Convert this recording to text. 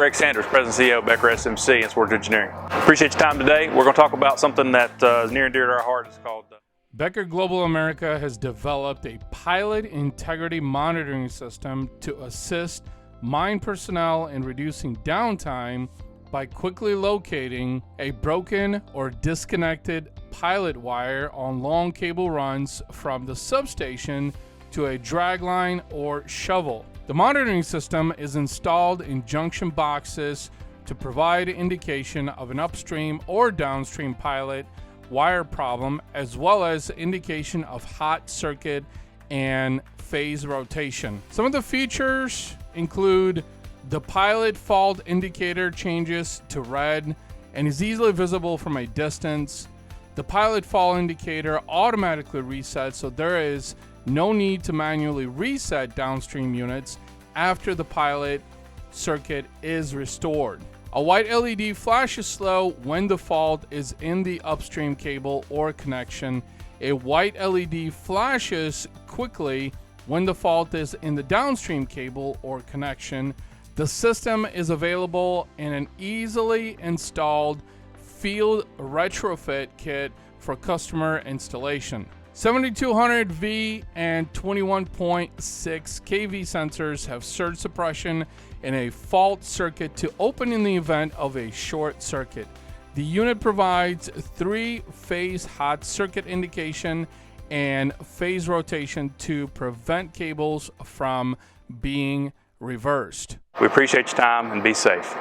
Greg Sanders, President and CEO of Becker SMC and Storage Engineering. Appreciate your time today. We're going to talk about something that is near and dear to our heart. It's called Becker Global-America has developed a pilot integrity monitoring system to assist mine personnel in reducing downtime by quickly locating a broken or disconnected pilot wire on long cable runs from the substation to a dragline or shovel. The monitoring system is installed in junction boxes to provide indication of an upstream or downstream pilot wire problem, as well as indication of hot circuit and phase rotation. Some of the features include the pilot fault indicator changes to red and is easily visible from a distance. The pilot fault indicator automatically resets, so there is no need to manually reset downstream units after the pilot circuit is restored. A white LED flashes slow when the fault is in the upstream cable or connection. A white LED flashes quickly when the fault is in the downstream cable or connection. The system is available in an easily installed field retrofit kit for customer installation. 7200V and 21.6 kV sensors have surge suppression and a fault circuit to open in the event of a short circuit. The unit provides 3-phase hot circuit indication and phase rotation to prevent cables from being reversed. We appreciate your time and be safe.